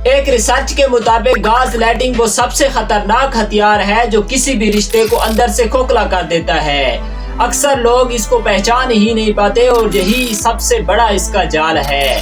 ایک ریسرچ کے مطابق گاز لائٹنگ وہ سب سے خطرناک ہتھیار ہے جو کسی بھی رشتے کو اندر سے کھوکھلا کر دیتا ہے۔ اکثر لوگ اس کو پہچان ہی نہیں پاتے اور یہی سب سے بڑا اس کا جال ہے۔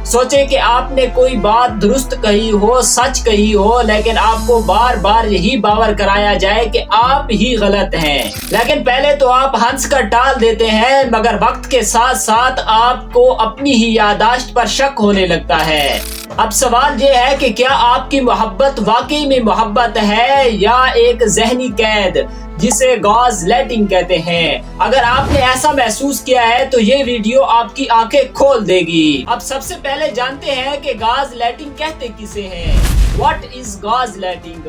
سوچیں کہ آپ نے کوئی بات درست کہی ہو، سچ کہی ہو، لیکن آپ کو بار بار یہی باور کرایا جائے کہ آپ ہی غلط ہیں۔ لیکن پہلے تو آپ ہنس کر ٹال دیتے ہیں، مگر وقت کے ساتھ ساتھ آپ کو اپنی ہی یادداشت پر شک ہونے لگتا ہے۔ اب سوال یہ ہے کہ کیا آپ کی محبت واقعی میں محبت ہے یا ایک ذہنی قید جسے گاز لائٹنگ کہتے ہیں؟ اگر آپ نے ایسا محسوس کیا ہے تو یہ ویڈیو آپ کی آنکھیں کھول دے گی۔ اب سب سے پہلے جانتے ہیں کہ گاز لائٹنگ کہتے کسے ہیں۔ What is gaslighting?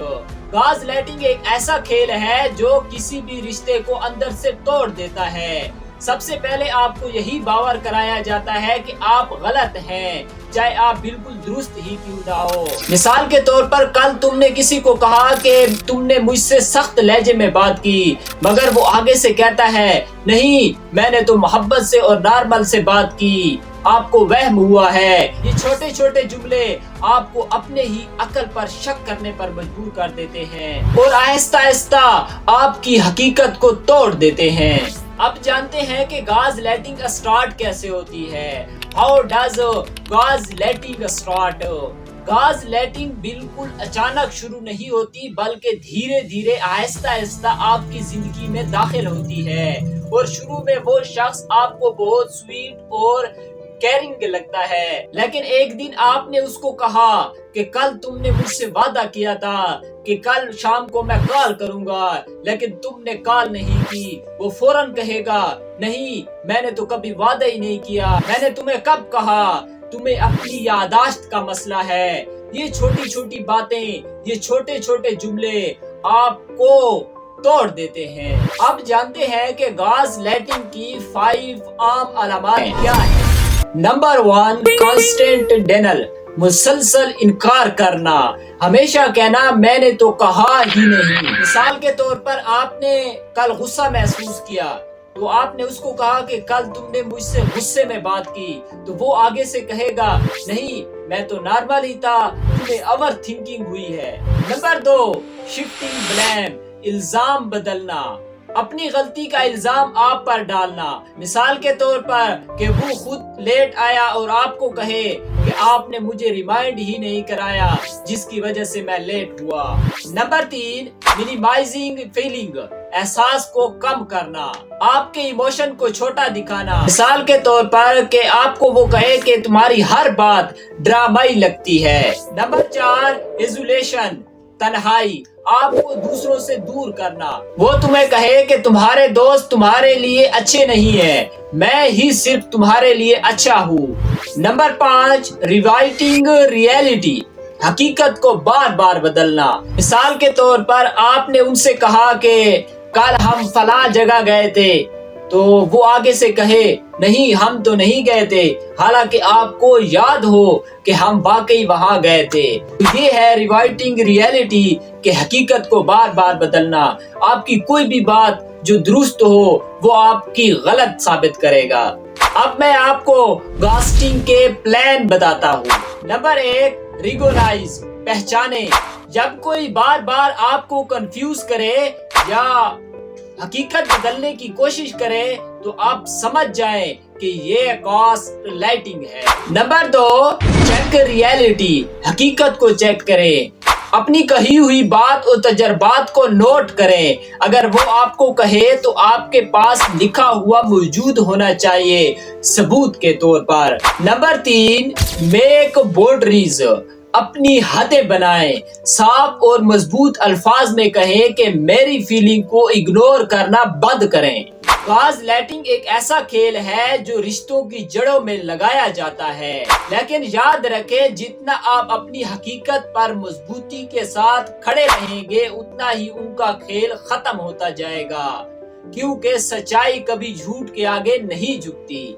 Gaslighting ایک ایسا کھیل ہے جو کسی بھی رشتے کو اندر سے توڑ دیتا ہے۔ سب سے پہلے آپ کو یہی باور کرایا جاتا ہے کہ آپ غلط ہیں، چاہے آپ بالکل درست ہی کیوں نہ ہو۔ مثال کے طور پر کل تم نے کسی کو کہا کہ تم نے مجھ سے سخت لہجے میں بات کی، مگر وہ آگے سے کہتا ہے نہیں، میں نے تو محبت سے اور نارمل سے بات کی، آپ کو وہم ہوا ہے۔ یہ چھوٹے چھوٹے جملے آپ کو اپنے ہی عقل پر شک کرنے پر مجبور کر دیتے ہیں اور آہستہ آہستہ آپ کی حقیقت کو توڑ دیتے ہیں۔ اب جانتے ہیں کہ گاز لائٹنگ اسٹارٹ کیسے ہوتی ہے۔ How does gaslighting start? Gaslighting بالکل اچانک شروع نہیں ہوتی، بلکہ دھیرے دھیرے آہستہ آہستہ آپ کی زندگی میں داخل ہوتی ہے، اور شروع میں وہ شخص آپ کو بہت سویٹ اور کیئرنگ لگتا ہے، لیکن ایک دن آپ نے اس کو کہا کہ کل تم نے مجھ سے وعدہ کیا تھا کہ کل شام کو میں کال کروں گا، لیکن تم نے کال نہیں کی۔ وہ فوراً کہے گا نہیں، میں نے تو کبھی وعدہ ہی نہیں کیا، میں نے تمہیں کب کہا؟ تمہیں اپنی یادداشت کا مسئلہ ہے۔ یہ چھوٹی چھوٹی باتیں، یہ چھوٹے چھوٹے جملے آپ کو توڑ دیتے ہیں۔ اب جانتے ہیں کہ گاز لائٹنگ کی 5 عام علامات کیا ہیں۔ نمبر 1، کانسٹنٹ ڈینل، مسلسل انکار کرنا، ہمیشہ کہنا میں نے تو کہا ہی نہیں۔ مثال کے طور پر آپ نے کل غصہ محسوس کیا تو آپ نے اس کو کہا کہ کل تم نے مجھ سے غصے میں بات کی، تو وہ آگے سے کہے گا نہیں، میں تو نارمل ہی تھا، تمہیں اوور تھنکنگ ہوئی ہے۔ نمبر 2، شفٹنگ بلیم، الزام بدلنا، اپنی غلطی کا الزام آپ پر ڈالنا۔ مثال کے طور پر کہ وہ خود لیٹ آیا اور آپ کو کہے کہ آپ نے مجھے ریمائنڈ ہی نہیں کرایا جس کی وجہ سے میں لیٹ ہوا۔ نمبر 3، منیمائزنگ فیلنگ، احساس کو کم کرنا، آپ کے ایموشن کو چھوٹا دکھانا۔ مثال کے طور پر کہ آپ کو وہ کہے کہ تمہاری ہر بات ڈرامائی لگتی ہے۔ نمبر 4، ایزولیشن، تنہائی، آپ کو دوسروں سے دور کرنا، وہ تمہیں کہے کہ تمہارے دوست تمہارے لیے اچھے نہیں ہیں، میں ہی صرف تمہارے لیے اچھا ہوں۔ نمبر 5، ریوائٹنگ ریئلٹی، حقیقت کو بار بار بدلنا۔ مثال کے طور پر آپ نے ان سے کہا کہ کل ہم فلاں جگہ گئے تھے، تو وہ آگے سے کہے نہیں، ہم تو نہیں گئے تھے، حالانکہ آپ کو یاد ہو کہ ہم واقعی وہاں گئے تھے۔ یہ ہے ریوائٹنگ ریئلٹی کہ حقیقت کو بار بار بدلنا۔ آپ کی کوئی بھی بات جو درست ہو وہ آپ کی غلط ثابت کرے گا۔ اب میں آپ کو گاسٹنگ کے پلان بتاتا ہوں۔ نمبر 1، ریگولائز، پہچانے، جب کوئی بار بار آپ کو کنفیوز کرے یا حقیقت بدلنے کی کوشش کرے تو آپ سمجھ جائیں کہ یہ گاز لائٹنگ ہے۔ نمبر 2، چیک ریئلٹی، حقیقت کو چیک کریں، اپنی کہی ہوئی بات اور تجربات کو نوٹ کریں، اگر وہ آپ کو کہے تو آپ کے پاس لکھا ہوا موجود ہونا چاہیے ثبوت کے طور پر۔ نمبر 3، میک باؤنڈریز، اپنی حدیں بنائیں، صاف اور مضبوط الفاظ میں کہیں کہ میری فیلنگ کو اگنور کرنا بند کریں۔ گاز لائٹنگ ایک ایسا کھیل ہے جو رشتوں کی جڑوں میں لگایا جاتا ہے، لیکن یاد رکھیں جتنا آپ اپنی حقیقت پر مضبوطی کے ساتھ کھڑے رہیں گے اتنا ہی ان کا کھیل ختم ہوتا جائے گا، کیونکہ سچائی کبھی جھوٹ کے آگے نہیں جھکتی۔